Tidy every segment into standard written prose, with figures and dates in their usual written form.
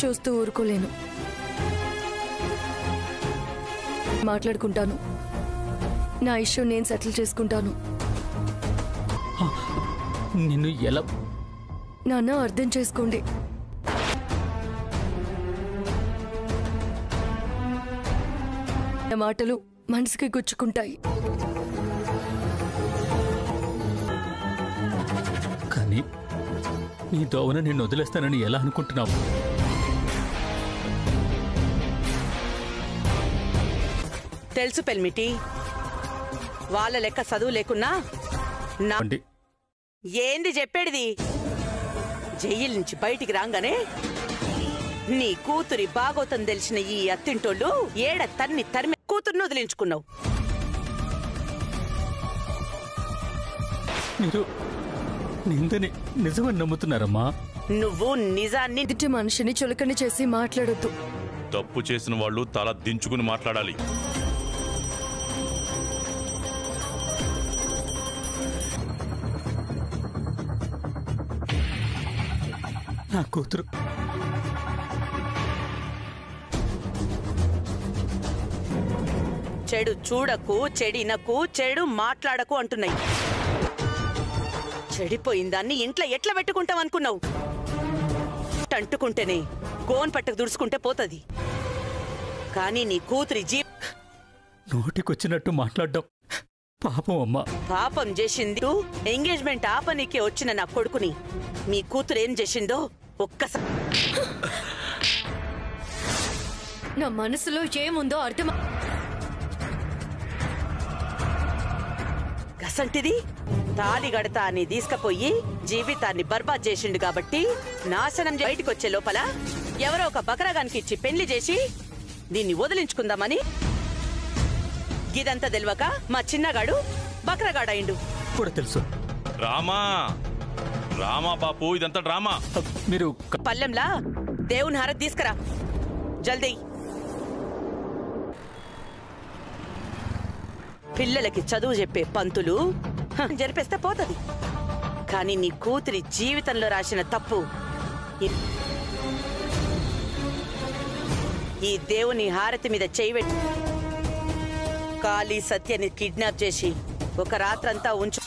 చూస్తూ ఊరుకోలేను. మాట్లాడుకుంటాను. నా ఇష్యూ నేను సెటిల్ చేసుకుంటాను. నిన్ను ఎలా? నాన్న అర్థం చేసుకోండి. నా మాటలు మనసుకి గుచ్చుకుంటాయి. కానీ నీ దోవన నిన్ను వదిలేస్తానని ఎలా అనుకుంటున్నావు? తెలుసు పెల్మిటి, వాళ్ళ లెక్క చదువు లేకున్నా ఏంది చెప్పేడిది? జైలు నుంచి బయటికి రాగానే నీ కూతురి బాగోతం తెలిసిన ఈ అత్తింటోళ్ళు ఏడ తరిమి కూతుర్ని వదిలించుకున్నావు. మీరు నిందని నిజమని నమ్ముతున్నారమ్మా? నువ్వు నిజాన్ని ఎదుటి మనిషిని చులకని చేసి మాట్లాడొద్దు. తప్పు చేసిన వాళ్ళు తల దించుకుని మాట్లాడాలి. నా కూతురు చెడు చూడకు, చెడినకు, చెడు మాట్లాడకు అంటున్నాయి. చెడిపోయిందాన్ని ఇంట్లో ఎట్లా పెట్టుకుంటాం అనుకున్నావు? అంటుకుంటేనే గోన్ పట్టకు దుడుచుకుంటే పోతుంది. కానీ నీ కూతురి నోటికొచ్చినట్టు మాట్లాడడం పాపం అమ్మా. పాపం చేసింది. ఎంగేజ్మెంట్ ఆపనీకే వచ్చిన నా కొడుకుని మీ కూతురు ఏం చేసిందో ఒక్కసారి. నా మనసులో ఏముందో అర్థం. గసంటిది తాళి గడతా అని తీసుకుపోయి జీవితాన్ని బర్బాద్ చేసిండు కాబట్టి నాశనం బయటికి వచ్చే లోపల ఎవరో ఒక బకరాగానికి ఇచ్చి పెళ్లి చేసి దీన్ని వదిలించుకుందామని. గిదంతా తెలియక మా చిన్నగాడు బకరగాడయిండు. కూడా తెలుసు. రామా రామా బాపు, ఇదంతా డ్రామా. మీరు పల్లెంలా దేవుని హారతి తీసుకురా జల్దీ. పిల్లలకి చదువు చెప్పే పంతులు జరిపేస్తే పోతుంది. కానీ నీ కూతురి జీవితంలో రాసిన తప్పు ఈ దేవుని హారతి మీద చేయబెట్టి కాళీ సత్యని కిడ్నాప్ చేసి ఒక రాత్రంతా ఉంచు,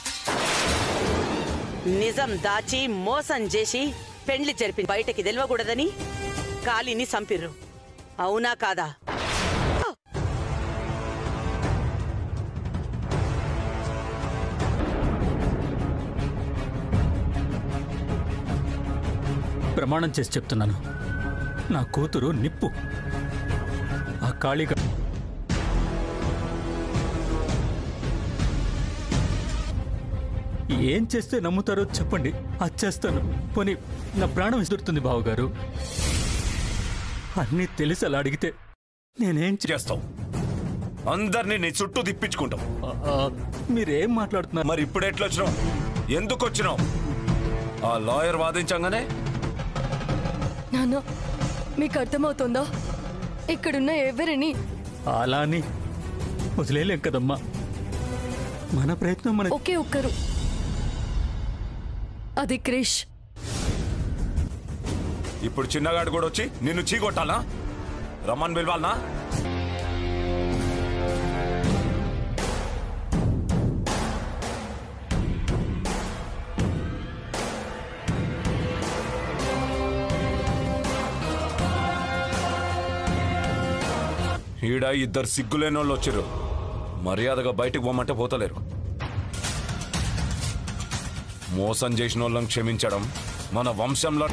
నిజం దాచి మోసం చేసి పెండ్లి జరిపి బయటకి తెలియకూడదని కాళీని చంపిర్రు. అవునా కాదా? ప్రమాణం చేసి చెప్తున్నాను, నా కూతురు నిప్పు. ఆ కాళీగా ఏం చేస్తే నమ్ముతారో చెప్పండి, అది చేస్తాను. పోనీ నా ప్రాణం ఎదురుతుంది బావగారు. అన్నీ తెలిసి అలా అడిగితే నేనేం చేస్తావు? అందరినీ నీ చుట్టూ తిప్పించుకుంటావు. మీరేం మాట్లాడుతున్నారు? మరి ఇప్పుడు ఎట్లా వచ్చినావు? ఎందుకు వచ్చినావు? ఆ లాయర్ వాదించంగానే నాన్న, మీకు అర్థమవుతుందా? ఇక్కడున్న ఎవరిని అలా అని వదిలేలేం కదమ్మా. మన ప్రయత్నం మన. ఒకే ఒక్కరు, అది క్రిష్. ఇప్పుడు చిన్నగాడు కూడా వచ్చి నిన్ను చీకొట్టాలా? రమ్మని పిలవాలనా? ఈడ ఇద్దరు సిగ్గులేనోళ్ళు వచ్చారు. మర్యాదగా బయటికి పోమంటే పోతలేరు. మోసం చేసిన వాళ్ళని క్షమించడం మన వంశంలో.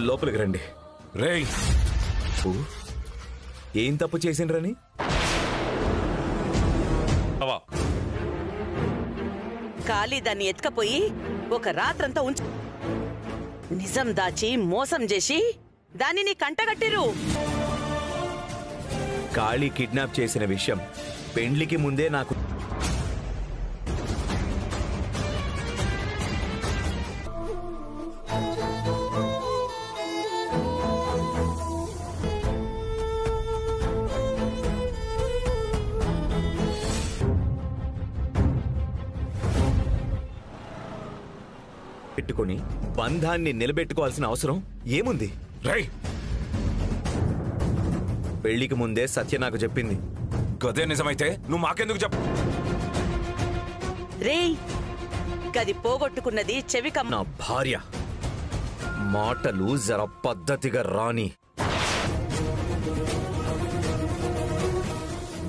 లోపలికి రండి. రేయ్, ఏం తప్పు చేసిండ్రని? కాళీ దాన్ని ఎత్తుకపోయి ఒక రాత్రంతా ఉంచు, నిజం దాచి మోసం చేసి దాన్ని నీ కంటగట్టిరు. కాళీ కిడ్నాప్ చేసిన విషయం పెండ్లికి ముందే నాకు పెట్టుకొని బంధాన్ని నిలబెట్టుకోవాల్సిన అవసరం ఏముంది? రై పెళ్లికి ముందే సత్య నాకు చెప్పింది. గదే నిజమైతే నువ్వు మాకెందుకు చెప్పు? రేయ్ గది పోగొట్టుకున్నది చెవికమ్మ. నా భార్య మాటలు జర పద్ధతిగా రాని.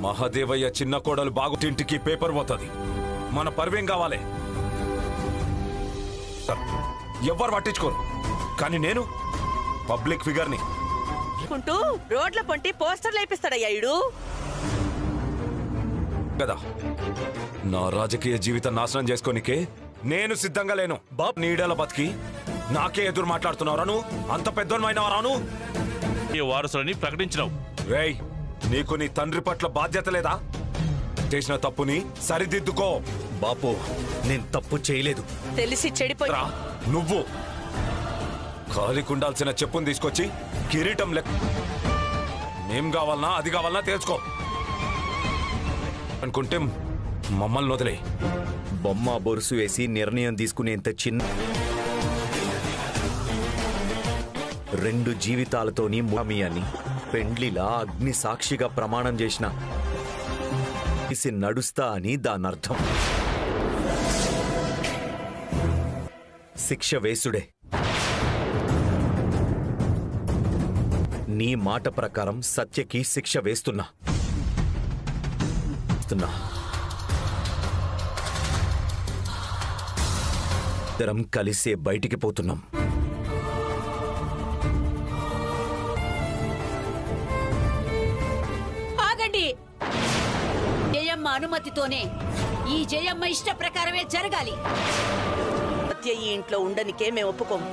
మహాదేవయ్య చిన్న కోడలు బాగుంటింటికి పేపర్ పోతుంది. మన పర్వేం కావాలి? ఎవ్వరు పట్టించుకోరు, కానీ నేను పబ్లిక్ ఫిగర్ని. రోడ్ల పొంటి పోస్టర్లు వేపిస్తాడయ్యా ఈడు కదా. నా రాజకీయ జీవితం నాశనం చేసుకోనికే నేను సిద్ధంగా లేను. బాబ్ నీడల బతికి నాకే ఎదురు మాట్లాడుతున్నావు రాను? అంత పెద్దోనమైనా రాను? ఈ వారసులని ప్రకటించినావు. రేయ్, నీకు నీ తండ్రి పట్ల బాధ్యత లేదా? చేసిన తప్పుని సరిదిద్దుకో. బాపు, నేను తప్పు చేయలేదు. తెలిసి చెడిపోయి రా, నువ్వు కాలికుండాల్సిన చెప్పుని తీసుకొచ్చి కిరీటం లెక్క మేం కావాలన్నా అది కావాలన్నా తెలుసుకో అనుకుంటే మమ్మల్ని వదిలే. బొమ్మ బొరుసు వేసి నిర్ణయం తీసుకునేంత చిన్న 2 జీవితాలతోని అని పెండ్లిలా అగ్ని సాక్షిగా ప్రమాణం చేసిన ఇసి నడుస్తా అని దానర్థం. శిక్ష వేసుడే. నీ మాట ప్రకారం సత్యకి శిక్ష వేస్తున్నా. ఇద్దరం కలిసే బయటికి పోతున్నాం. ఆగండి. జయమ్మ అనుమతితోనే ఈ జయమ్మ ఇష్ట ప్రకారమే జరగాలి. సత్య ఈ ఇంట్లో ఉండనికే మేము ఒప్పుకోము.